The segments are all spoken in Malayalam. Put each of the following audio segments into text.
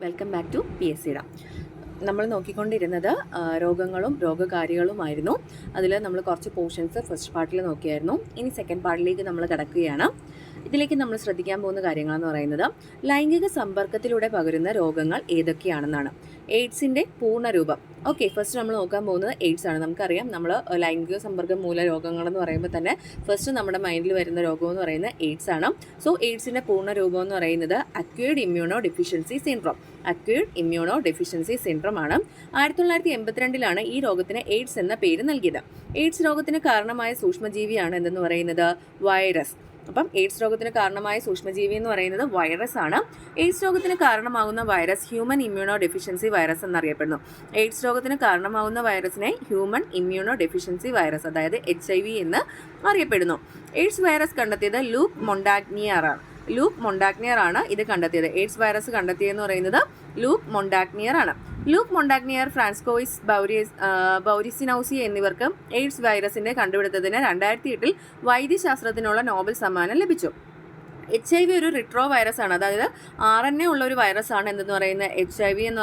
Welcome back to PSCയുടെ. നമ്മൾ നോക്കിക്കൊണ്ടിരുന്നത് രോഗങ്ങളും രോഗകാരികളുമായിരുന്നു. അതിൽ നമ്മൾ കുറച്ച് പോർഷൻസ് ഫസ്റ്റ് പാർട്ടിൽ നോക്കിയായിരുന്നു. ഇനി സെക്കൻഡ് പാർട്ടിലേക്ക് നമ്മൾ കിടക്കുകയാണ്. ഇതിലേക്ക് നമ്മൾ ശ്രദ്ധിക്കാൻ പോകുന്ന കാര്യങ്ങളെന്ന് പറയുന്നത് ലൈംഗിക സമ്പർക്കത്തിലൂടെ പകരുന്ന രോഗങ്ങൾ ഏതൊക്കെയാണെന്നാണ്. എയ്ഡ്സിൻ്റെ പൂർണ്ണരൂപം. ഓക്കെ, ഫസ്റ്റ് നമ്മൾ നോക്കാൻ പോകുന്നത് എയ്ഡ്സ് ആണ്. നമുക്കറിയാം, നമ്മൾ ലൈംഗിക സമ്പർക്കം മൂല രോഗങ്ങളെന്ന് പറയുമ്പോൾ തന്നെ ഫസ്റ്റ് നമ്മുടെ മൈൻഡിൽ വരുന്ന രോഗം എന്ന് പറയുന്നത് എയ്ഡ്സ് ആണ്. സോ എയ്ഡ്സിൻ്റെ പൂർണ്ണരൂപം എന്ന് പറയുന്നത് acquired immuno deficiency syndrome. Acquired immuno deficiency syndrome ആണ്. 1982 ഈ രോഗത്തിന് എയ്ഡ്സ് എന്ന പേര് നൽകിയത്. എയ്ഡ്സ് രോഗത്തിന് കാരണമായ സൂക്ഷ്മജീവിയാണ് എന്തെന്ന് പറയുന്നത് വൈറസ്. അപ്പം എയ്ഡ്സ് രോഗത്തിന് കാരണമായ സൂക്ഷ്മജീവി എന്ന് പറയുന്നത് വൈറസ് ആണ്. എയ്ഡ്സ് രോഗത്തിന് കാരണമാകുന്ന virus human immuno deficiency virus എന്നറിയപ്പെടുന്നു. എയ്ഡ്സ് രോഗത്തിന് കാരണമാകുന്ന വൈറസിനെ ഹ്യൂമൻ ഇമ്മ്യൂണോ ഡെഫിഷ്യൻസി വൈറസ്, അതായത് HIV എന്ന് അറിയപ്പെടുന്നു. എയ്ഡ്സ് വൈറസ് കണ്ടെത്തിയത് ലൂക്ക് മൊണ്ടാഗ്നിയർ ആണ് ഇത് കണ്ടെത്തിയത്. എയ്ഡ്സ് വൈറസ് കണ്ടെത്തിയെന്ന് പറയുന്നത് ലൂക്ക് മൊണ്ടാഗ്നിയർ ആണ്. ലൂക്ക് മൊണ്ടാഗ്നിയർ, ഫ്രാൻസ്കോയിസ് ബൗരിസിനൌസി എന്നിവർക്ക് എയ്ഡ്സ് വൈറസിന്റെ കണ്ടുപിടുത്തത്തിന് 2008 വൈദ്യശാസ്ത്രത്തിനുള്ള നോബൽ സമ്മാനം ലഭിച്ചു. HIV ഒരു റിട്രോ വൈറസ് ആണ്, അതായത് RNA ഉള്ള ഒരു വൈറസ് ആണ് എന്തെന്ന് പറയുന്നത് HIV എന്ന്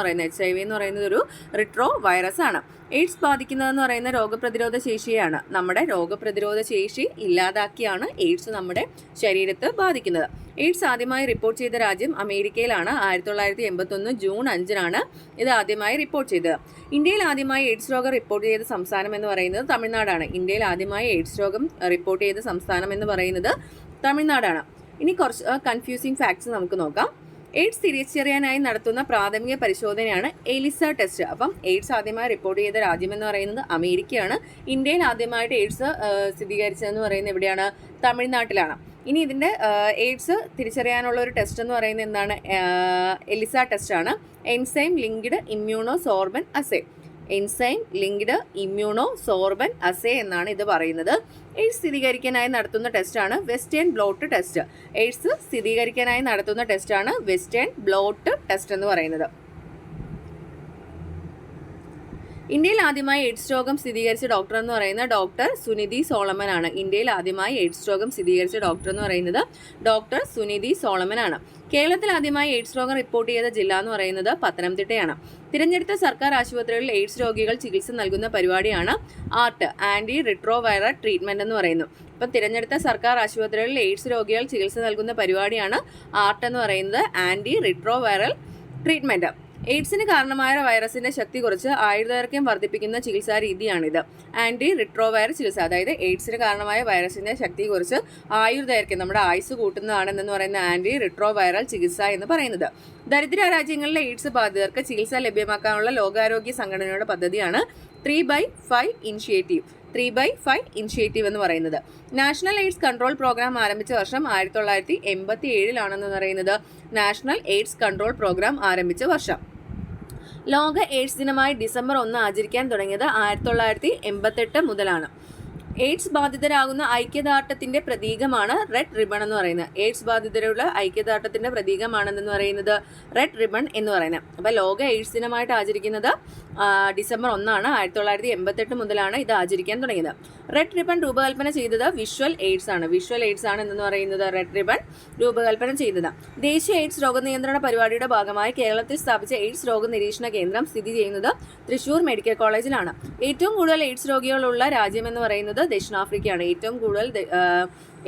പറയുന്നത് ഒരു റിട്രോ വൈറസ് ആണ്. എയ്ഡ്സ് ബാധിക്കുന്നതെന്ന് പറയുന്ന രോഗപ്രതിരോധ ശേഷിയാണ്. നമ്മുടെ രോഗപ്രതിരോധ ശേഷി ഇല്ലാതാക്കിയാണ് എയ്ഡ്സ് നമ്മുടെ ശരീരത്തെ ബാധിക്കുന്നത്. എയ്ഡ്സ് ആദ്യമായി റിപ്പോർട്ട് ചെയ്ത രാജ്യം അമേരിക്കയിലാണ്. 1981 ജൂൺ 5 ഇത് ആദ്യമായി റിപ്പോർട്ട് ചെയ്തത്. ഇന്ത്യയിൽ ആദ്യമായി എയ്ഡ്സ് രോഗം റിപ്പോർട്ട് ചെയ്ത സംസ്ഥാനം എന്ന് പറയുന്നത് തമിഴ്നാടാണ്. ഇന്ത്യയിൽ ആദ്യമായി എയ്ഡ്സ് രോഗം റിപ്പോർട്ട് ചെയ്ത സംസ്ഥാനം എന്ന് പറയുന്നത് തമിഴ്നാടാണ്. ഇനി കുറച്ച് കൺഫ്യൂസിങ് ഫാക്ട്സ് നമുക്ക് നോക്കാം. എയ്ഡ്സ് തിരിച്ചറിയാനായി നടത്തുന്ന പ്രാഥമിക പരിശോധനയാണ് എലിസ ടെസ്റ്റ്. അപ്പം എയ്ഡ്സ് ആദ്യമായി റിപ്പോർട്ട് ചെയ്ത രാജ്യം എന്ന് പറയുന്നത് അമേരിക്കയാണ്. ഇന്ത്യയിൽ ആദ്യമായിട്ട് എയ്ഡ്സ് സ്ഥിരീകരിച്ചതെന്ന് പറയുന്നത് എവിടെയാണ്? തമിഴ്നാട്ടിലാണ്. ഇനി ഇതിൻ്റെ എയ്ഡ്സ് തിരിച്ചറിയാനുള്ള ഒരു ടെസ്റ്റ് എന്ന് പറയുന്നത് എന്താണ്? എലിസ ടെസ്റ്റ് ആണ്. Enzyme linked immunosorbent assay. എന്നാണ് ഇത് പറയുന്നത്. എയ്ഡ്സ് സ്ഥിരീകരിക്കാനായി നടത്തുന്ന ടെസ്റ്റാണ് വെസ്റ്റേൺ ബ്ലോട്ട് ടെസ്റ്റ്. എയ്ഡ്സ് സ്ഥിരീകരിക്കാനായി നടത്തുന്ന ടെസ്റ്റാണ് വെസ്റ്റേൺ ബ്ലോട്ട് ടെസ്റ്റ് എന്ന് പറയുന്നത്. ഇന്ത്യയിൽ ആദ്യമായി എയ്ഡ്സ് രോഗം സ്ഥിരീകരിച്ച ഡോക്ടർ എന്ന് പറയുന്നത് ഡോക്ടർ സുനിധി സോളമൻ ആണ്. ഇന്ത്യയിൽ ആദ്യമായി എയ്ഡ്സ് രോഗം സ്ഥിരീകരിച്ച ഡോക്ടർ എന്ന് പറയുന്നത് ഡോക്ടർ സുനിധി സോളമൻ ആണ്. കേരളത്തിൽ ആദ്യമായി എയ്ഡ്സ് രോഗം റിപ്പോർട്ട് ചെയ്ത ജില്ല എന്ന് പറയുന്നത് പത്തനംതിട്ടയാണ്. തിരഞ്ഞെടുത്ത സർക്കാർ ആശുപത്രികളിൽ എയ്ഡ്സ് രോഗികൾ ചികിത്സ നൽകുന്ന പരിപാടിയാണ് ആർട്ട്, ആന്റി റിട്രോവൈറൽ ട്രീറ്റ്മെന്റ് എന്ന് പറയുന്നു. ഇപ്പം തിരഞ്ഞെടുത്ത സർക്കാർ ആശുപത്രികളിൽ എയ്ഡ്സ് രോഗികൾ ചികിത്സ നൽകുന്ന പരിപാടിയാണ് ആർട്ട് എന്ന് പറയുന്നത്, ആന്റി റിട്രോവൈറൽ ട്രീറ്റ്മെന്റ്. എയ്ഡ്സിന് കാരണമായ വൈറസിന്റെ ശക്തി കുറച്ച് ആയുർദൈർഘ്യം വർദ്ധിപ്പിക്കുന്ന ചികിത്സാ രീതിയാണിത്. ആന്റി റിട്രോവൈറൽ ചികിത്സ, അതായത് എയ്ഡ്സിന് കാരണമായ വൈറസിന്റെ ശക്തി കുറച്ച് ആയുർദൈർഘ്യം, നമ്മുടെ ആയുസ് കൂട്ടുന്നതാണെന്ന് പറയുന്ന ആന്റി റിട്രോവൈറൽ ചികിത്സ എന്ന് പറയുന്നത്. ദരിദ്ര രാജ്യങ്ങളിലെ എയ്ഡ്സ് ബാധിതർക്ക് ചികിത്സ ലഭ്യമാക്കാനുള്ള ലോകാരോഗ്യ സംഘടനയുടെ പദ്ധതിയാണ് 3x5 ഇനിഷ്യേറ്റീവ് എന്ന് പറയുന്നത്. നാഷണൽ എയ്ഡ്സ് കൺട്രോൾ പ്രോഗ്രാം ആരംഭിച്ച വർഷം 1987 പറയുന്നത് നാഷണൽ എയ്ഡ്സ് കൺട്രോൾ പ്രോഗ്രാം ആരംഭിച്ച വർഷം. ലോക എയ്ഡ്സ് ദിനമായി ഡിസംബർ 1 ആചരിക്കാൻ തുടങ്ങിയത് 1988 മുതലാണ്. എയ്ഡ്സ് ബാധിതരാകുന്ന ഐക്യദാർഢ്യത്തിന്റെ പ്രതീകമാണ് റെഡ് റിബൺ എന്ന് പറയുന്നത്. എയ്ഡ്സ് ബാധിതരുള്ള ഐക്യദാർഢ്യത്തിന്റെ പ്രതീകമാണെന്ന് പറയുന്നത് റെഡ് റിബൺ എന്ന് പറയുന്നത്. അപ്പോൾ ലോക എയ്ഡ്സ് ദിനമായിട്ട് ആചരിക്കുന്നത് ഡിസംബർ 1 1988 മുതലാണ് ഇത് ആചരിക്കാൻ തുടങ്ങിയത്. റെഡ് റിബൺ രൂപകൽപ്പന ചെയ്തത് വിഷ്വൽ എയ്ഡ്സ് ആണ് എന്ന് പറയുന്നത് റെഡ് റിബൺ രൂപകൽപ്പന ചെയ്തത്. ദേശീയ എയ്ഡ്സ് രോഗനിയന്ത്രണ പരിപാടിയുടെ ഭാഗമായി കേരളത്തിൽ സ്ഥാപിച്ച എയ്ഡ്സ് രോഗനിരീക്ഷണ കേന്ദ്രം സ്ഥിതി ചെയ്യുന്നത് തൃശൂർ മെഡിക്കൽ കോളേജിലാണ്. ഏറ്റവും കൂടുതൽ എയ്ഡ്സ് രോഗികളുള്ള രാജ്യം എന്ന് പറയുന്നത് ദക്ഷിണാഫ്രിക്കയാണ്. ഏറ്റവും കൂടുതൽ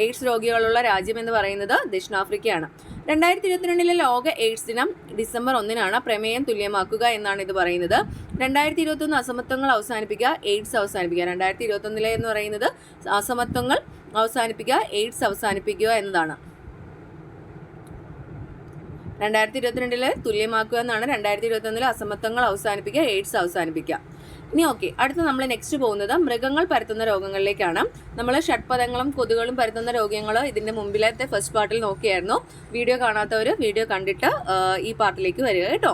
എയ്ഡ്സ് രോഗികളുള്ള രാജ്യം എന്ന് പറയുന്നത് ദക്ഷിണാഫ്രിക്കയാണ്. 2022 ലോക എയ്ഡ്സ് ദിനം ഡിസംബർ 1 പ്രമേയം തുല്യമാക്കുക എന്നാണ് ഇത് പറയുന്നത്. 2021 അസമത്വങ്ങൾ അവസാനിപ്പിക്കുക, എയ്ഡ്സ് അവസാനിപ്പിക്കുക. 2021 എന്ന് പറയുന്നത് അസമത്വങ്ങൾ അവസാനിപ്പിക്കുക, എയ്ഡ്സ് അവസാനിപ്പിക്കുക എന്നതാണ്. 2022 തുല്യമാക്കുക എന്നാണ്, 2021 അസമത്വങ്ങൾ അവസാനിപ്പിക്കുക, എയ്ഡ്സ് അവസാനിപ്പിക്കുക. ഇനി ഓക്കെ, അടുത്ത് നമ്മൾ നെക്സ്റ്റ് പോകുന്നത് മൃഗങ്ങൾ പരത്തുന്ന രോഗങ്ങളിലേക്കാണ്. നമ്മൾ ഷഡ്പദങ്ങളും കൊതുകുകളും പരത്തുന്ന രോഗങ്ങൾ ഇതിൻ്റെ മുമ്പിലത്തെ ഫസ്റ്റ് പാർട്ടിൽ നോക്കിയായിരുന്നു. വീഡിയോ കാണാത്തവർ വീഡിയോ കണ്ടിട്ട് ഈ പാർട്ടിലേക്ക് വരിക കേട്ടോ.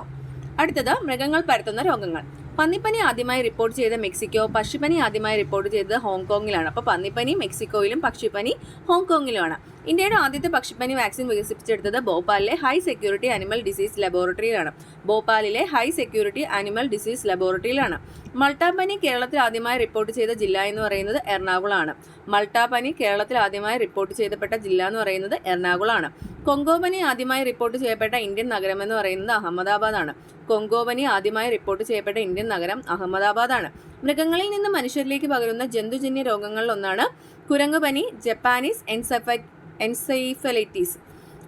അടുത്തത് മൃഗങ്ങൾ പരത്തുന്ന രോഗങ്ങൾ. പന്നിപ്പനി ആദ്യമായി റിപ്പോർട്ട് ചെയ്ത മെക്സിക്കോ, പക്ഷിപ്പനി ആദ്യമായി റിപ്പോർട്ട് ചെയ്തത് ഹോങ്കോങ്ങിലാണ്. അപ്പോൾ പന്നിപ്പനി മെക്സിക്കോയിലും പക്ഷിപ്പനി ഹോങ്കോങ്ങിലുമാണ്. ഇന്ത്യയുടെ ആദ്യത്തെ പക്ഷിപ്പനി വാക്സിൻ വികസിപ്പിച്ചെടുത്തത് ഭോപ്പാലിലെ ഹൈ സെക്യൂരിറ്റി അനിമൽ ഡിസീസ് ലബോറട്ടറിയിലാണ്. ഭോപ്പാലിലെ ഹൈ സെക്യൂരിറ്റി അനിമൽ ഡിസീസ് ലബോറട്ടറിയിലാണ്. മൾട്ടാപ്പനി കേരളത്തിൽ ആദ്യമായി റിപ്പോർട്ട് ചെയ്ത ജില്ല എന്ന് പറയുന്നത് എറണാകുളമാണ്. മൾട്ടാപ്പനി കേരളത്തിൽ ആദ്യമായി റിപ്പോർട്ട് ചെയ്യപ്പെട്ട ജില്ല എന്ന് പറയുന്നത് എറണാകുളമാണ്. കൊങ്കോപനി ആദ്യമായി റിപ്പോർട്ട് ചെയ്യപ്പെട്ട ഇന്ത്യൻ നഗരം എന്ന് പറയുന്നത് അഹമ്മദാബാദാണ്. കൊങ്കോപനി ആദ്യമായി റിപ്പോർട്ട് ചെയ്യപ്പെട്ട ഇന്ത്യൻ നഗരം അഹമ്മദാബാദാണ്. മൃഗങ്ങളിൽ നിന്ന് മനുഷ്യരിലേക്ക് പകരുന്ന ജന്തുജന്യ രോഗങ്ങളിൽ ഒന്നാണ് കുരങ്ങുപനി, ജപ്പാനീസ് എൻസെഫലൈറ്റിസ്.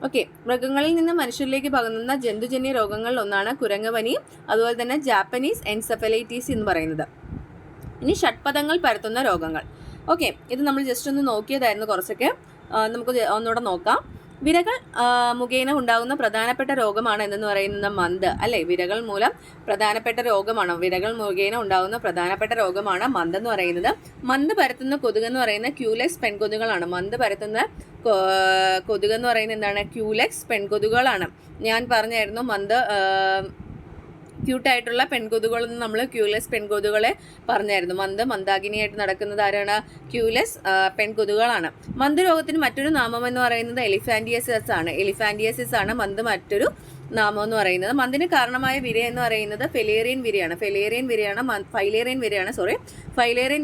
ഓക്കെ, മൃഗങ്ങളിൽ നിന്ന് മനുഷ്യരിലേക്ക് പകരുന്ന ജന്തുജന്യ രോഗങ്ങളിൽ ഒന്നാണ് കുരങ്ങുപനി, അതുപോലെ തന്നെ ജാപ്പനീസ് എൻസെഫലൈറ്റിസ് എന്ന് പറയുന്നത്. ഇനി ഷഡ്പദങ്ങൾ പരത്തുന്ന രോഗങ്ങൾ. ഓക്കെ, ഇത് നമ്മൾ ജസ്റ്റ് ഒന്ന് നോക്കിയതായിരുന്നു കുറച്ചൊക്കെ. നമുക്ക് ഒന്നുകൂടെ നോക്കാം. വിരകൾ മുഖേന ഉണ്ടാകുന്ന പ്രധാനപ്പെട്ട രോഗമാണ് എന്തെന്ന് പറയുന്നത് മന്ത് അല്ലേ. വിരകൾ മൂലം പ്രധാനപ്പെട്ട രോഗമാണ്, വിരകൾ മുഖേന ഉണ്ടാകുന്ന പ്രധാനപ്പെട്ട രോഗമാണ് മന്ത് എന്ന് പറയുന്നത്. മന്ത് പരത്തുന്ന കൊതുക് എന്ന് പറയുന്നത് ക്യൂലെക്സ് പെൺകൊതുകുകളാണ്. മന്ത് പരത്തുന്ന കൊതുക് എന്ന് പറയുന്നത് എന്താണ്? ക്യൂലെക്സ് പെൺകൊതുകുകളാണ്. ഞാൻ പറഞ്ഞായിരുന്നു മന്ത് ക്യൂട്ടായിട്ടുള്ള പെൺകൊതുകുകളെന്ന് നമ്മൾ ക്യൂലെസ് പെൺകൊതുകുകളെ പറഞ്ഞായിരുന്നു. മന്ദാകിനിയായിട്ട് നടക്കുന്നത് ആരാണ്? ക്യൂലെസ് പെൺകൊതുകുകളാണ്. മന്ത് രോഗത്തിന് മറ്റൊരു നാമം എന്ന് പറയുന്നത് എലിഫാന്റിയസിസ് ആണ്. എലിഫാന്റിയസിസ് ആണ് മന്ത് മറ്റൊരു നാമം എന്ന് പറയുന്നത്. മന്തിന് കാരണമായ വിര എന്ന് പറയുന്നത് ഫൈലേറിയൻ വിരയാണ്. ഫൈലേറിയൻ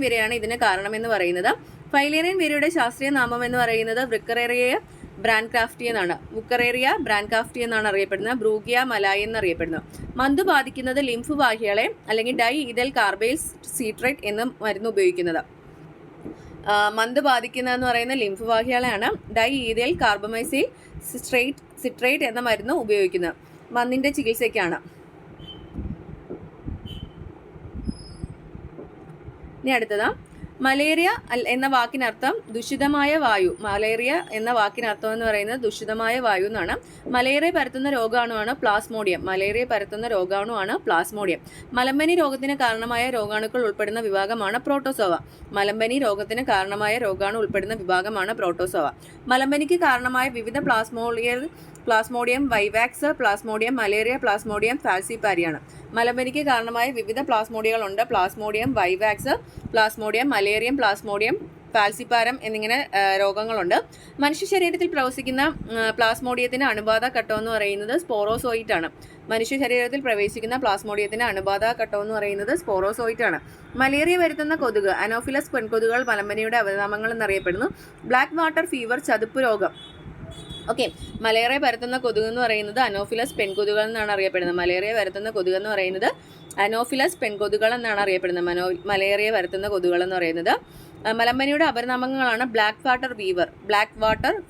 വിരയാണ് ഇതിന് കാരണമെന്ന് പറയുന്നത്. ഫൈലേറിയൻ വിരയുടെ ശാസ്ത്രീയ നാമം എന്ന് പറയുന്നത് വുക്കറേറിയ ബ്രാൻക്രാഫ്റ്റി എന്നാണ്. വുക്കറേറിയ ബ്രാൻക്രാഫ്റ്റി എന്നാണ് അറിയപ്പെടുന്നത്. ബ്രൂഗിയ മലായി എന്നറിയപ്പെടുന്നത്. മന്ത് ബാധിക്കുന്നത് ലിംഫ് വാഹികളെ അല്ലെങ്കിൽ ഡൈ ഈതൽ കാർബൈൽ സീട്രേറ്റ് എന്ന മരുന്ന് ഉപയോഗിക്കുന്നത്. മന്ത് ബാധിക്കുന്നതെന്ന് പറയുന്ന ലിംഫ് വാഹികളെയാണ്. ഡൈ ഈതൽ കാർബമൈസിൽ സിട്രേറ്റ് എന്ന മരുന്ന് ഉപയോഗിക്കുന്നത് മന്തിന്റെ ചികിത്സയ്ക്കാണ്. ഇനി അടുത്തത് മലേറിയ എന്ന വാക്കിനർത്ഥം ദൂഷിതമായ വായു. മലേറിയ എന്ന വാക്കിനർത്ഥം എന്ന് പറയുന്നത് ദൂഷിതമായ വായു എന്നാണ്. മലേറിയ പരത്തുന്ന രോഗാണുവാണ് പ്ലാസ്മോഡിയം. മലമ്പനി രോഗത്തിന് കാരണമായ രോഗാണുക്കൾ ഉൾപ്പെടുന്ന വിഭാഗമാണ് പ്രോട്ടോസോവ. മലമ്പനിക്ക് കാരണമായ വിവിധ plasmodium vivax, plasmodium malaria, plasmodium ഫാൽസിപാരിയാണ്. മലമ്പനിക്ക് കാരണമായ വിവിധ പ്ലാസ്മോഡിയങ്ങളുണ്ട്. Plasmodium vivax, plasmodium malariae, plasmodium falciparum എന്നിങ്ങനെ രോഗങ്ങളുണ്ട്. മനുഷ്യ ശരീരത്തിൽ പ്രവസിക്കുന്ന പ്ലാസ്മോഡിയത്തിന് അണുബാധ ഘട്ടം എന്ന് പറയുന്നത് സ്പോറോസോയിറ്റ് ആണ്. മലേറിയ വരുത്തുന്ന കൊതുക് അനോഫിലസ് പെൺകൊതുകുകൾ മലമ്പനിയുടെ അവനാമങ്ങൾ എന്നറിയപ്പെടുന്നു. ബ്ലാക്ക് വാട്ടർ ഫീവർ, ചതുപ്പ് രോഗം. ഓക്കെ, മലേറിയ പരത്തുന്ന കൊതുക് എന്ന് പറയുന്നത് അനോഫിലസ് പെൺകൊതുകുകൾ എന്നാണ് അറിയപ്പെടുന്നത്. മലേറിയ പരത്തുന്ന കൊതുക് എന്ന് പറയുന്നത് അനോഫിലസ് പെൺകൊതുകുകൾ എന്നാണ് അറിയപ്പെടുന്നത്. മലേറിയ പരത്തുന്ന കൊതുകുകൾ എന്ന് പറയുന്നത്. മലമ്പനിയുടെ അപരനാമങ്ങളാണ് ബ്ലാക്ക് വാട്ടർ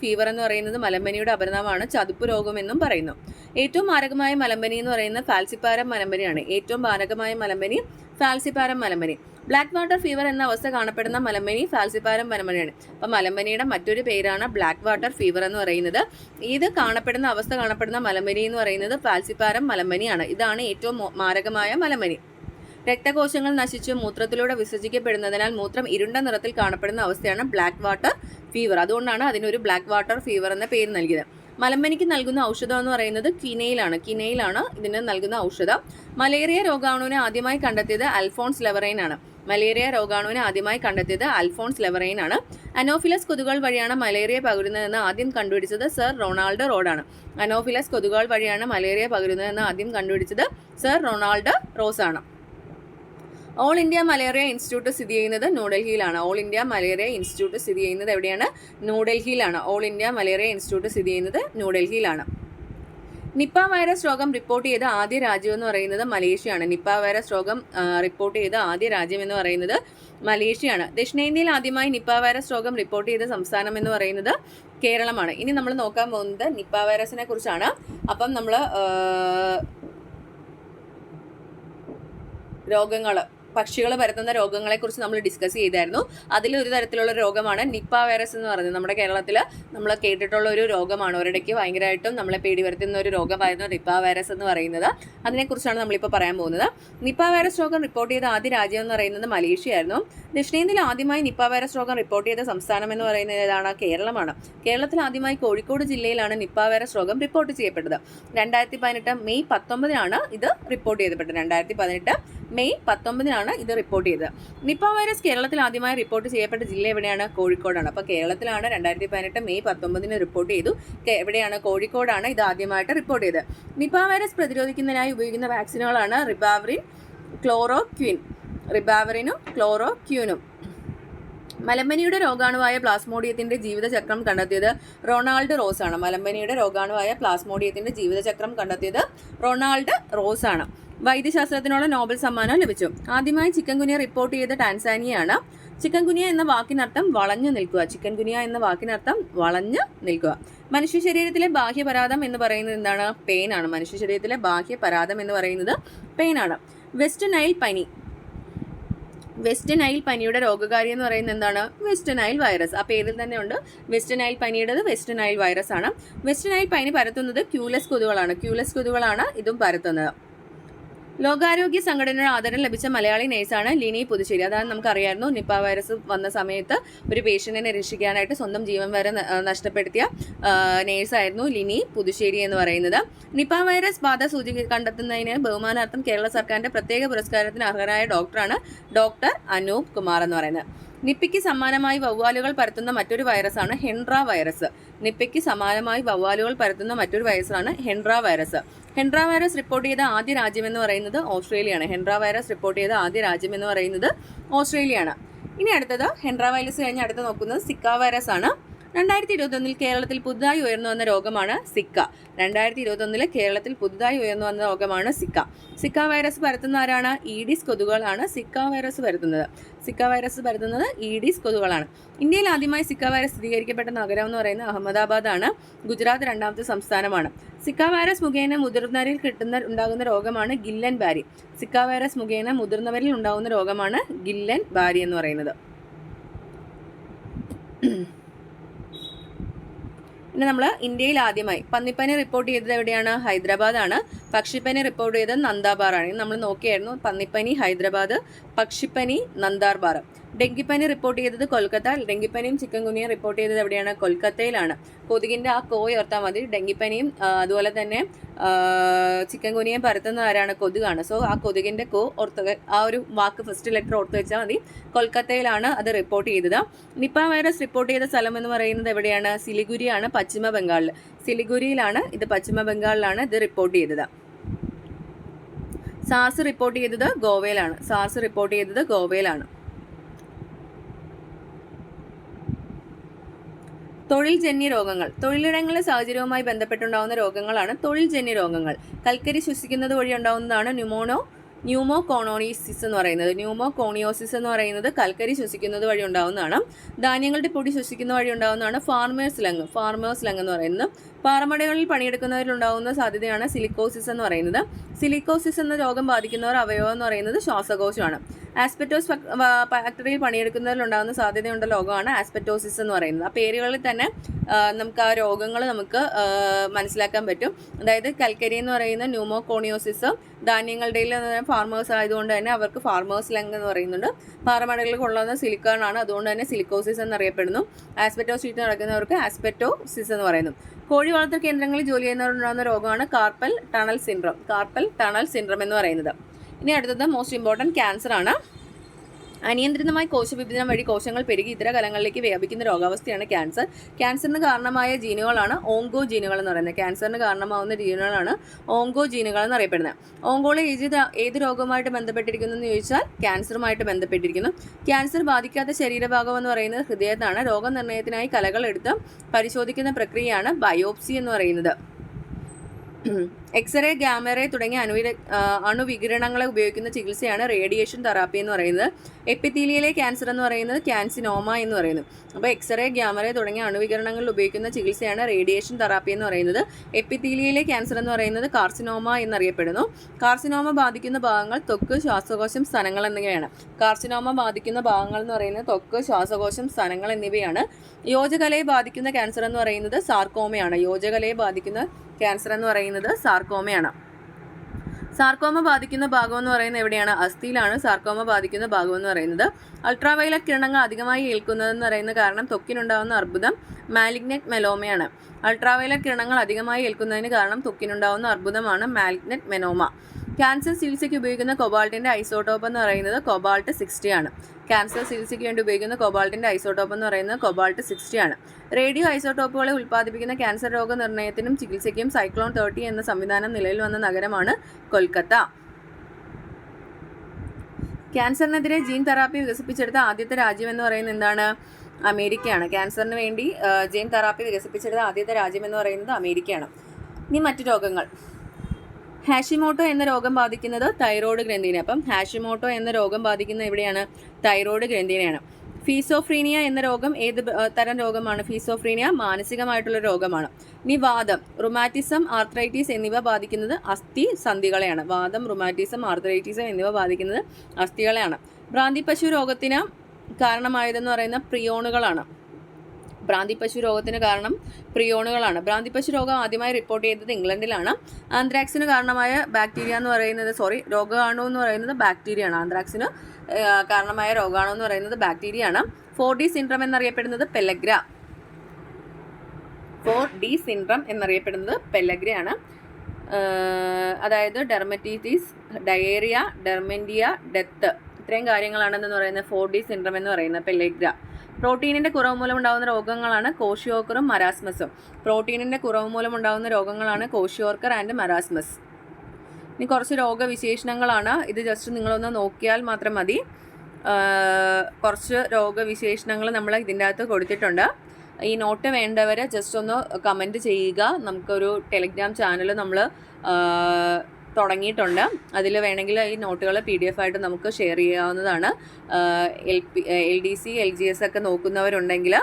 ഫീവർ എന്ന് പറയുന്നത് മലമ്പനിയുടെ അപരനാമമാണ്. ചതുപ്പ് രോഗം എന്നും പറയുന്നു. ഏറ്റവും മാരകമായ മലമ്പനി എന്ന് പറയുന്നത് ഫാൽസിപാരം മലമ്പനിയാണ്. ബ്ലാക്ക് വാട്ടർ ഫീവർ എന്ന അവസ്ഥ കാണപ്പെടുന്ന മലമ്പനി ഫാൽസിപാരം മലമ്പനിയാണ്. അപ്പം മലമ്പനിയുടെ മറ്റൊരു പേരാണ് ബ്ലാക്ക് വാട്ടർ ഫീവർ എന്ന് പറയുന്നത്. ഇത് അവസ്ഥ കാണപ്പെടുന്ന മലമ്പനി എന്ന് പറയുന്നത് ഫാൽസിപാരം മലമ്പനിയാണ്. ഇതാണ് ഏറ്റവും മാരകമായ മലമ്പനി. രക്തകോശങ്ങൾ നശിച്ച് മൂത്രത്തിലൂടെ വിസർജിക്കപ്പെടുന്നതിനാൽ മൂത്രം ഇരുണ്ട നിറത്തിൽ കാണപ്പെടുന്ന അവസ്ഥയാണ് ബ്ലാക്ക് വാട്ടർ ഫീവർ. അതുകൊണ്ടാണ് അതിനൊരു ബ്ലാക്ക് വാട്ടർ ഫീവർ എന്ന പേര് നൽകിയത്. മലമ്പനിക്ക് നൽകുന്ന ഔഷധം എന്ന് പറയുന്നത് കിനൈലാണ് ഇതിന് നൽകുന്ന ഔഷധം. മലേറിയ രോഗാണുവിനെ ആദ്യമായി കണ്ടെത്തിയത് അൽഫോൺസ് ലെവറൈൻ ആണ്. അനോഫിലസ് കൊതുകുകൾ വഴിയാണ് മലേറിയ പകരുന്നതെന്ന് ആദ്യം കണ്ടുപിടിച്ചത് സർ റൊണാൾഡ് റോസ് ആണ്. ഓൾ ഇന്ത്യ മലേറിയ ഇൻസ്റ്റിറ്റ്യൂട്ട് സ്ഥിതി ചെയ്യുന്നത് ന്യൂഡൽഹിയിലാണ്. നിപ്പ വൈറസ് രോഗം റിപ്പോർട്ട് ചെയ്ത ആദ്യ രാജ്യം എന്ന് പറയുന്നത് മലേഷ്യയാണ്. ദക്ഷിണേന്ത്യയിൽ ആദ്യമായി നിപ്പ വൈറസ് രോഗം റിപ്പോർട്ട് ചെയ്ത സംസ്ഥാനം എന്ന് പറയുന്നത് കേരളമാണ്. ഇനി നമ്മൾ നോക്കാൻ പോകുന്നത് നിപ്പ വൈറസിനെ കുറിച്ചാണ്. അപ്പം നമ്മൾ പക്ഷികൾ പരത്തുന്ന രോഗങ്ങളെക്കുറിച്ച് നമ്മൾ ഡിസ്കസ് ചെയ്തായിരുന്നു. അതിലൊരു തരത്തിലുള്ള രോഗമാണ് നിപ്പ വൈറസ് എന്ന് പറയുന്നത്. നമ്മുടെ കേരളത്തിൽ നമ്മൾ കേട്ടിട്ടുള്ള ഒരു രോഗമാണ്. ഒരിടയ്ക്ക് ഭയങ്കരമായിട്ടും നമ്മളെ പേടി വരുത്തുന്ന ഒരു രോഗമായിരുന്നു നിപ്പ വൈറസ് എന്ന് പറയുന്നത്. അതിനെക്കുറിച്ചാണ് നമ്മളിപ്പോൾ പറയാൻ പോകുന്നത്. നിപ്പ വൈറസ് രോഗം റിപ്പോർട്ട് ചെയ്ത ആദ്യ രാജ്യം എന്ന് പറയുന്നത് മലേഷ്യയായിരുന്നു. ദക്ഷിണേന്ത്യയിൽ ആദ്യമായി നിപ്പ വൈറസ് രോഗം റിപ്പോർട്ട് ചെയ്ത സംസ്ഥാനം എന്ന് പറയുന്നത് ഏതാണ്? കേരളമാണ്. കേരളത്തിൽ ആദ്യമായി കോഴിക്കോട് ജില്ലയിലാണ് നിപ്പ വൈറസ് രോഗം റിപ്പോർട്ട് ചെയ്യപ്പെട്ടത്. 2018 മെയ് 19 ഇത് റിപ്പോർട്ട് ചെയ്യപ്പെട്ടത്. മെയ് 19 ഇത് റിപ്പോർട്ട് ചെയ്തത്. നിപ്പ വൈറസ് കേരളത്തിൽ ആദ്യമായി റിപ്പോർട്ട് ചെയ്യപ്പെട്ട ജില്ല എവിടെയാണ്? കോഴിക്കോടാണ്. അപ്പോൾ കേരളത്തിലാണ് 2018 മെയ് 19 റിപ്പോർട്ട് ചെയ്തു. എവിടെയാണ്? കോഴിക്കോടാണ് ഇത് ആദ്യമായിട്ട് റിപ്പോർട്ട് ചെയ്തത്. നിപ്പ വൈറസ് പ്രതിരോധിക്കുന്നതിനായി ഉപയോഗിക്കുന്ന വാക്സിനുകളാണ് റിബാവറിനും ക്ലോറോക്യൂനും. മലമ്പനിയുടെ രോഗാണുവായ പ്ലാസ്മോഡിയത്തിന്റെ ജീവിതചക്രം കണ്ടെത്തിയത് റൊണാൾഡ് റോസ് ആണ്. മലമ്പനിയുടെ രോഗാണുവായ പ്ലാസ്മോഡിയത്തിന്റെ ജീവിതചക്രം കണ്ടെത്തിയത് റൊണാൾഡ് റോസ് ആണ്. വൈദ്യശാസ്ത്രത്തിനുള്ള നോബൽ സമ്മാനം ലഭിച്ചു. ആദ്യമായി ചിക്കൻ ഗുനിയ റിപ്പോർട്ട് ചെയ്ത ടാൻസാനിയയാണ്. ചിക്കൻ ഗുനിയ എന്ന വാക്കിനർത്ഥം വളഞ്ഞു നിൽക്കുക. ചിക്കൻ ഗുനിയ എന്ന വാക്കിനർത്ഥം വളഞ്ഞു നിൽക്കുക. മനുഷ്യ ശരീരത്തിലെ ബാഹ്യപരാധം എന്ന് പറയുന്നത് എന്താണ്? പെയിൻ ആണ്. മനുഷ്യ ശരീരത്തിലെ ബാഹ്യപരാധം എന്ന് പറയുന്നത് പെയിൻ ആണ്. വെസ്റ്റ് നൈൽ പനിയുടെ രോഗകാരി എന്ന് പറയുന്നത് എന്താണ്? West Nile virus. ആ പേരിൽ തന്നെ ഉണ്ട്. വെസ്റ്റ് നൈൽ പനിയുടേത് വെസ്റ്റ് നൈൽ വൈറസ് ആണ്. വെസ്റ്റ് നൈൽ പനി പരത്തുന്നത് ക്യൂലെസ് കൊതുകുകളാണ് ഇതും പരത്തുന്നത്. ലോകാരോഗ്യ സംഘടനയുടെ ആദരം ലഭിച്ച മലയാളി നേഴ്സാണ് ലിനി പുതുശ്ശേരി. അതാണ് നമുക്കറിയായിരുന്നു, നിപ്പ വൈറസ് വന്ന സമയത്ത് ഒരു പേഷ്യന്റിനെ രക്ഷിക്കാനായിട്ട് സ്വന്തം ജീവൻ വരെ നഷ്ടപ്പെടുത്തിയ നേഴ്സായിരുന്നു ലിനി പുതുശ്ശേരി എന്ന് പറയുന്നത്. നിപ്പ വൈറസ് ബാധ കണ്ടെത്തുന്നതിന് ബഹുമാനാർത്ഥം കേരള സർക്കാരിന്റെ പ്രത്യേക പുരസ്കാരത്തിന് അർഹരായ ഡോക്ടറാണ് ഡോക്ടർ അനൂപ് കുമാർ എന്ന് പറയുന്നത്. നിപ്പയ്ക്ക് സമാനമായി വവ്വാലുകൾ പരത്തുന്ന മറ്റൊരു വൈറസാണ് Hendra virus. Hendra virus report ചെയ്ത ആദ്യ രാജ്യം എന്ന് പറയുന്നത് ഓസ്ട്രേലിയയാണ്. ഇനി അടുത്തത് ഹെൻഡ്ര വൈറസ് കഴിഞ്ഞ് അടുത്ത് നോക്കുന്നത് സിക്ക വൈറസ് ആണ്. 2021 കേരളത്തിൽ പുതുതായി ഉയർന്നു വന്ന രോഗമാണ് സിക്ക. സിക്ക വൈറസ് പരത്തുന്ന ആരാണ്? ഈഡിസ് കൊതുകുകളാണ് സിക്ക വൈറസ് പരത്തുന്നത് ഈഡിസ് കൊതുകുകളാണ്. ഇന്ത്യയിൽ ആദ്യമായി സിക്ക വൈറസ് സ്ഥിരീകരിക്കപ്പെട്ട നഗരം എന്ന് പറയുന്നത് അഹമ്മദാബാദ് ആണ്. ഗുജറാത്ത് രണ്ടാമത്തെ സംസ്ഥാനമാണ്. സിക്ക വൈറസ് മുഖേന മുതിർന്നവരിൽ ഉണ്ടാകുന്ന രോഗമാണ് ഗില്ലൻ ബാരി. എന്ന് പറയുന്നത്. പിന്നെ നമ്മൾ ഇന്ത്യയിൽ ആദ്യമായി പന്നിപ്പനി റിപ്പോർട്ട് ചെയ്തത് എവിടെയാണ്? ഹൈദരാബാദാണ്. പക്ഷിപ്പനി റിപ്പോർട്ട് ചെയ്തത് നന്ദാബാറാണ്. നമ്മൾ നോക്കിയായിരുന്നു, പന്നിപ്പനി ഹൈദരാബാദ്, പക്ഷിപ്പനി നന്ദാർബാർ. ഡെങ്കിപ്പനി റിപ്പോർട്ട് ചെയ്തത് കൊൽക്കത്ത. ഡെങ്കിപ്പനിയും ചിക്കൻ ഗുനിയും റിപ്പോർട്ട് ചെയ്തത് എവിടെയാണ്? കൊൽക്കത്തയിലാണ്. കൊതുകിന്റെ ആ കോയ് ഓർത്താൽ മതി. ഡെങ്കിപ്പനിയും അതുപോലെ തന്നെ ചിക്കൻ ഗുനിയും പരത്തുന്ന ആരാണ്? കൊതുകാണ്. സോ ആ കൊതുകിന്റെ ആ ഒരു വാക്ക് ഫസ്റ്റ് ലെറ്റർ ഓർത്ത് വെച്ചാൽ മതി. കൊൽക്കത്തയിലാണ് അത് റിപ്പോർട്ട് ചെയ്തത്. നിപ്പ വൈറസ് റിപ്പോർട്ട് ചെയ്ത സ്ഥലം എന്ന് പറയുന്നത് എവിടെയാണ്? സിലിഗുരിയാണ്, പശ്ചിമ ബംഗാളിൽ. പശ്ചിമ ബംഗാളിലാണ് ഇത് റിപ്പോർട്ട് ചെയ്തത്. സാർസ് റിപ്പോർട്ട് ചെയ്തത് ഗോവയിലാണ്. തൊഴിൽജന്യ രോഗങ്ങൾ. തൊഴിലിടങ്ങളിലെ സാഹചര്യവുമായി ബന്ധപ്പെട്ടുണ്ടാകുന്ന രോഗങ്ങളാണ് തൊഴിൽജന്യ രോഗങ്ങൾ. കൽക്കരി ശ്വസിക്കുന്നത് വഴി ഉണ്ടാകുന്നതാണ് ന്യൂമോകോണിയോസിസ് എന്ന് പറയുന്നത് കൽക്കരി ശ്വസിക്കുന്നത് വഴി ഉണ്ടാകുന്നതാണ്. ധാന്യങ്ങളുടെ പൊടി ശ്വസിക്കുന്ന വഴി ഉണ്ടാകുന്നതാണ് ഫാർമേഴ്സ് ലങ് എന്ന് പറയുന്നത്. പാറമടകളിൽ പണിയെടുക്കുന്നവരിൽ ഉണ്ടാകുന്ന സാധ്യതയാണ് സിലിക്കോസിസ് എന്ന് പറയുന്നത്. സിലിക്കോസിസ് എന്ന രോഗം ബാധിക്കുന്നവർ അവയവം എന്ന് പറയുന്നത് ശ്വാസകോശമാണ്. ആസ്പെറ്റോസ് ഫാക്ടറിയിൽ പണിയെടുക്കുന്നവരിൽ ഉണ്ടാകുന്ന സാധ്യതയുള്ള രോഗമാണ് ആസ്പെറ്റോസിസ് എന്ന് പറയുന്നത്. ആ പേരുകളിൽ തന്നെ നമുക്ക് ആ രോഗങ്ങൾ നമുക്ക് മനസ്സിലാക്കാൻ പറ്റും. അതായത് കൽക്കരി എന്ന് പറയുന്ന ന്യൂമോകോണിയോസിസ്, ധാന്യങ്ങളുടെ ഫാർമേഴ്സ് ആയതുകൊണ്ട് തന്നെ അവർക്ക് ഫാർമേഴ്സ് ലങ് എന്ന് പറയുന്നുണ്ട്. പാറമടകളിൽ കൊള്ളുന്ന സിലിക്കോൺ ആണ്, അതുകൊണ്ട് തന്നെ സിലിക്കോസിസ് എന്നറിയപ്പെടുന്നു. ആസ്പെറ്റോസിസ് നടക്കുന്നവർക്ക് ആസ്പെറ്റോസിസ് എന്ന് പറയുന്നു. കോഴി വളർത്തൽ കേന്ദ്രങ്ങളിൽ ജോലി ചെയ്യുന്നവരുണ്ടാകുന്ന രോഗമാണ് കാർപ്പൽ ടണൽ സിൻഡ്രം എന്ന് പറയുന്നത്. ഇനി അടുത്തത് മോസ്റ്റ് ഇമ്പോർട്ടൻറ്റ് ക്യാൻസർ ആണ്. അനിയന്ത്രിതമായി കോശവിഭജനം വഴി കോശങ്ങൾ പെരുകി ഇതര കലങ്ങളിലേക്ക് വ്യാപിക്കുന്ന രോഗാവസ്ഥയാണ് ക്യാൻസർ. ക്യാൻസറിന് കാരണമായ ജീനുകളാണ് ഓങ്കോ ജീനുകൾ എന്ന് പറയുന്നത്. ഓങ്കോ ജീനുകൾ എന്നറിയപ്പെടുന്നത്. ഓങ്കോളി ഏത് രോഗവുമായിട്ട് ബന്ധപ്പെട്ടിരിക്കുന്നു എന്ന് ചോദിച്ചാൽ ക്യാൻസറുമായിട്ട് ബന്ധപ്പെട്ടിരിക്കുന്നു. ക്യാൻസർ ബാധിക്കാത്ത ശരീരഭാഗം എന്ന് പറയുന്നത് ഹൃദയത്താണ്. രോഗനിർണയത്തിനായി കലകൾ എടുത്ത് പരിശോധിക്കുന്ന പ്രക്രിയയാണ് ബയോപ്സി എന്ന് പറയുന്നത്. എക്സ്റേ, ഗാമറേ തുടങ്ങിയ അണുവികിരണങ്ങളെ ഉപയോഗിക്കുന്ന ചികിത്സയാണ് റേഡിയേഷൻ തെറാപ്പി എന്ന് പറയുന്നത്. എപ്പിത്തീലിയയിലെ ക്യാൻസർ എന്ന് പറയുന്നത് ക്യാൻസിനോമ എന്ന് പറയുന്നു. അപ്പോൾ എക്സ്റേ, ഗാമറേ തുടങ്ങിയ അണുവികിരണങ്ങളിൽ ഉപയോഗിക്കുന്ന ചികിത്സയാണ് റേഡിയേഷൻ തെറാപ്പി എന്ന് പറയുന്നത്. എപ്പിത്തീലിയയിലെ ക്യാൻസർ എന്ന് പറയുന്നത് കാർസിനോമ എന്നറിയപ്പെടുന്നു. കാർസിനോമ ബാധിക്കുന്ന ഭാഗങ്ങൾ ത്വക്ക്, ശ്വാസകോശം, സ്തനങ്ങൾ എന്നിവയാണ്. യോജകലയെ ബാധിക്കുന്ന ക്യാൻസർ എന്ന് പറയുന്നത് സാർക്കോമയാണ്. സാർക്കോമ ബാധിക്കുന്ന ഭാഗം എന്ന് പറയുന്നത് എവിടെയാണ്? അസ്ഥിയിലാണ് സാർക്കോമ ബാധിക്കുന്ന ഭാഗം എന്ന് പറയുന്നത്. അൾട്രാവയലറ്റ് കിരണങ്ങൾ അധികമായി ഏൽക്കുന്നതെന്ന് പറയുന്ന കാരണം ത്വക്കിനുണ്ടാകുന്ന അർബുദം മാലിഗ്നറ്റ് മെലോമയാണ്. അൾട്രാവയലറ്റ് കിരണങ്ങൾ അധികമായി ഏൽക്കുന്നതിന് കാരണം ത്വക്കിനുണ്ടാകുന്ന അർബുദമാണ് മാലിഗ്നറ്റ് മെലോമ. ക്യാൻസർ ചികിത്സയ്ക്ക് ഉപയോഗിക്കുന്ന കൊബാൾട്ടിൻ്റെ ഐസോട്ടോപ്പ് എന്ന് പറയുന്നത് കൊബാൾട്ട് 60 ആണ്. ക്യാൻസർ ചികിത്സയ്ക്ക് വേണ്ടി ഉപയോഗിക്കുന്ന കൊബാൾട്ടിൻ്റെ ഐസോട്ടോപ്പ് എന്ന് പറയുന്നത് കൊബാൾട്ട് 60 ആണ്. റേഡിയോ ഐസോട്ടോപ്പുകളെ ഉൽപ്പാദിപ്പിക്കുന്ന ക്യാൻസർ രോഗനിർണയത്തിനും ചികിത്സയ്ക്കും സൈക്ലോൺ 30 എന്ന സംവിധാനം നിലവിൽ വന്ന നഗരമാണ് കൊൽക്കത്ത. ക്യാൻസറിനെതിരെ ജീൻ തെറാപ്പി വികസിപ്പിച്ചെടുത്ത ആദ്യത്തെ രാജ്യം എന്ന് പറയുന്നത് എന്താണ്? അമേരിക്കയാണ്. ക്യാൻസറിന് വേണ്ടി ജീൻ തെറാപ്പി വികസിപ്പിച്ചെടുത്ത ആദ്യത്തെ രാജ്യം എന്ന് പറയുന്നത് അമേരിക്കയാണ്. ഇനി മറ്റു രോഗങ്ങൾ. ഹാഷിമോട്ടോ എന്ന രോഗം ബാധിക്കുന്നത് തൈറോയ്ഡ് ഗ്രന്ഥിനെ. അപ്പം ഹാഷിമോട്ടോ എന്ന രോഗം ബാധിക്കുന്നത് എവിടെയാണ്? തൈറോയ്ഡ് ഗ്രന്ഥിനെയാണ്. ഫീസോഫ്രീനിയ എന്ന രോഗം ഏത് തരം രോഗമാണ്? ഫീസോഫ്രീനിയ മാനസികമായിട്ടുള്ള രോഗമാണ്. ഇനി വാദം, റുമാറ്റിസം, ആർത്രൈറ്റിസ് എന്നിവ ബാധിക്കുന്നത് അസ്ഥി സന്ധികളെയാണ്. വാദം, റുമാറ്റിസം, ആർത്രൈറ്റിസം എന്നിവ ബാധിക്കുന്നത് അസ്ഥികളെയാണ്. ഭ്രാന്തിപ്പശു രോഗത്തിന് കാരണമായതെന്ന് പറയുന്ന പ്രിയോണുകളാണ്. ഭ്രാന്തിപ്പശു രോഗത്തിന് കാരണം പ്രിയോണുകളാണ്. ഭ്രാന്തിപ്പശു രോഗം ആദ്യമായി റിപ്പോർട്ട് ചെയ്തത് ഇംഗ്ലണ്ടിലാണ്. ആന്ത്രാക്സിന് കാരണമായ ബാക്ടീരിയ എന്ന് പറയുന്നത് രോഗാണു എന്ന് പറയുന്നത് ബാക്ടീരിയയാണ്. ആന്ത്രാക്സിന് കാരണമായ രോഗാണു എന്ന് പറയുന്നത് ബാക്ടീരിയയാണ്. 4D സിൻഡ്രം എന്നറിയപ്പെടുന്നത് പെല്ലഗ്ര. 4D സിൻഡ്രം എന്നറിയപ്പെടുന്നത് പെല്ലഗ്രയാണ്. അതായത് ഡെർമറ്റൈറ്റിസ്, ഡയേറിയ, ഡെർമെൻഡിയ, ഡെത്ത്, ഇത്രയും കാര്യങ്ങളാണെന്ന് പറയുന്നത് 4D സിൻഡ്രം എന്ന് പറയുന്നത് പെല്ലഗ്ര. പ്രോട്ടീനിൻ്റെ കുറവ് മൂലം ഉണ്ടാകുന്ന രോഗങ്ങളാണ് കോഷിയോർക്കറും മരാസ്മസും. പ്രോട്ടീനിൻ്റെ കുറവ് മൂലം ഉണ്ടാകുന്ന രോഗങ്ങളാണ് കോഷിയോർക്കർ ആൻഡ് മരാസ്മസ്. ഇനി കുറച്ച് രോഗവിശേഷണങ്ങളാണ്. ഇത് ജസ്റ്റ് നിങ്ങളൊന്ന് നോക്കിയാൽ മാത്രം മതി. കുറച്ച് രോഗവിശേഷണങ്ങൾ നമ്മൾ ഇതിൻ്റെ അകത്ത് കൊടുത്തിട്ടുണ്ട്. ഈ നോട്ട് വേണ്ടവർ ജസ്റ്റ് ഒന്ന് കമൻറ്റ് ചെയ്യുക. നമുക്കൊരു ടെലിഗ്രാം ചാനൽ നമ്മൾ തുടങ്ങിയിട്ടുണ്ട്. അതിൽ വേണമെങ്കിൽ ഈ നോട്ടുകൾ PDF ആയിട്ട് നമുക്ക് ഷെയർ ചെയ്യാവുന്നതാണ്. LDC, LGS ഒക്കെ നോക്കുന്നവരുണ്ടെങ്കിൽ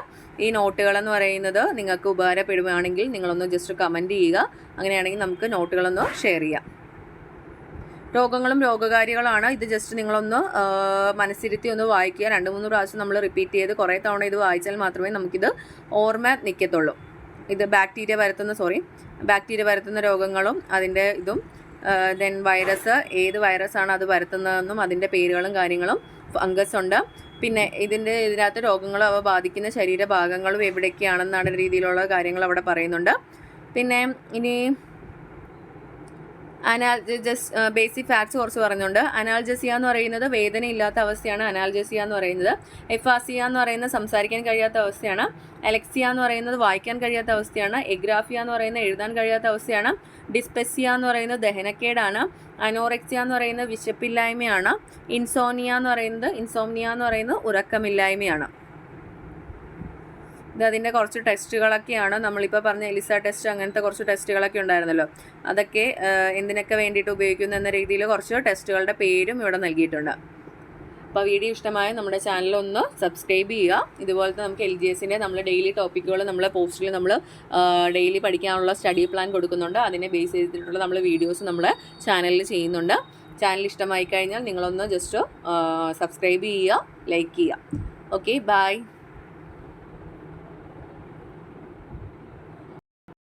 ഈ നോട്ടുകളെന്ന് പറയുന്നത് നിങ്ങൾക്ക് ഉപകാരപ്പെടുകയാണെങ്കിൽ നിങ്ങളൊന്ന് ജസ്റ്റ് കമൻറ്റ് ചെയ്യുക. അങ്ങനെയാണെങ്കിൽ നമുക്ക് നോട്ടുകളൊന്ന് ഷെയർ ചെയ്യാം. രോഗങ്ങളും രോഗകാരികളാണ്. ഇത് ജസ്റ്റ് നിങ്ങളൊന്ന് മനസ്സിരുത്തി ഒന്ന് വായിക്കുക. 2-3 പ്രാവശ്യം നമ്മൾ റിപ്പീറ്റ് ചെയ്ത് കുറേ തവണ ഇത് വായിച്ചാൽ മാത്രമേ നമുക്കിത് ഓർമ്മ നിൽക്കത്തുള്ളൂ. ഇത് ബാക്ടീരിയ പരത്തുന്ന രോഗങ്ങളും അതിൻ്റെ ഇതും, ദെൻ വൈറസ്, ഏത് വൈറസാണ് അത് പരത്തുന്നതെന്നും അതിൻ്റെ പേരുകളും കാര്യങ്ങളും, ഫംഗസ് ഉണ്ട്. പിന്നെ ഇതിനകത്ത് രോഗങ്ങളും അവ ബാധിക്കുന്ന ശരീരഭാഗങ്ങളും എവിടേക്കാണെന്നാണ് രീതിയിലുള്ള കാര്യങ്ങൾ അവിടെ പറയുന്നുണ്ട്. പിന്നെ ഇനി ബേസിക് ഫാക്ട്സ് കുറച്ച് പറയുന്നുണ്ട്. അനാൽജസിയ എന്ന് പറയുന്നത് വേദനയില്ലാത്ത അവസ്ഥയാണ് അനാൽജസിയ എന്ന് പറയുന്നത്. എഫാസിയ എന്ന് പറയുന്നത് സംസാരിക്കാൻ കഴിയാത്ത അവസ്ഥയാണ്. അലക്സിയ എന്ന് പറയുന്നത് വായിക്കാൻ കഴിയാത്ത അവസ്ഥയാണ്. എഗ്രാഫിയ എന്ന് പറയുന്നത് എഴുതാൻ കഴിയാത്ത അവസ്ഥയാണ്. ഡിസ്പെസിയ എന്ന് പറയുന്നത് ദഹനക്കേടാണ്. അനോറെക്സിയ എന്ന് പറയുന്നത് വിശപ്പില്ലായ്മയാണ്. ഇൻസോംനിയ എന്ന് പറയുന്നത് ഉറക്കമില്ലായ്മയാണ്. അതിൻ്റെ കുറച്ച് ടെസ്റ്റുകളൊക്കെയാണ്. നമ്മളിപ്പോൾ പറഞ്ഞ എലിസ ടെസ്റ്റ്, അങ്ങനത്തെ കുറച്ച് ടെസ്റ്റുകളൊക്കെ ഉണ്ടായിരുന്നല്ലോ. അതൊക്കെ എന്തിനൊക്കെ വേണ്ടിയിട്ട് ഉപയോഗിക്കുന്നു എന്ന രീതിയിൽ കുറച്ച് ടെസ്റ്റുകളുടെ പേരും ഇവിടെ നൽകിയിട്ടുണ്ട്. അപ്പോൾ വീഡിയോ ഇഷ്ടമായ നമ്മുടെ ചാനലൊന്ന് സബ്സ്ക്രൈബ് ചെയ്യുക. ഇതുപോലത്തെ നമുക്ക് LGSൻ്റെ നമ്മൾ ഡെയിലി ടോപ്പിക്കുകൾ നമ്മൾ പോസ്റ്റിൽ നമ്മൾ ഡെയിലി പഠിക്കാനുള്ള സ്റ്റഡി പ്ലാൻ കൊടുക്കുന്നുണ്ട്. അതിനെ ബേസ് ചെയ്തിട്ടുള്ള നമ്മൾ വീഡിയോസ് നമ്മുടെ ചാനലിൽ ചെയ്യുന്നുണ്ട്. ചാനൽ ഇഷ്ടമായി കഴിഞ്ഞാൽ നിങ്ങളൊന്ന് ജസ്റ്റ് സബ്സ്ക്രൈബ് ചെയ്യുക, ലൈക്ക് ചെയ്യുക. Okay, by.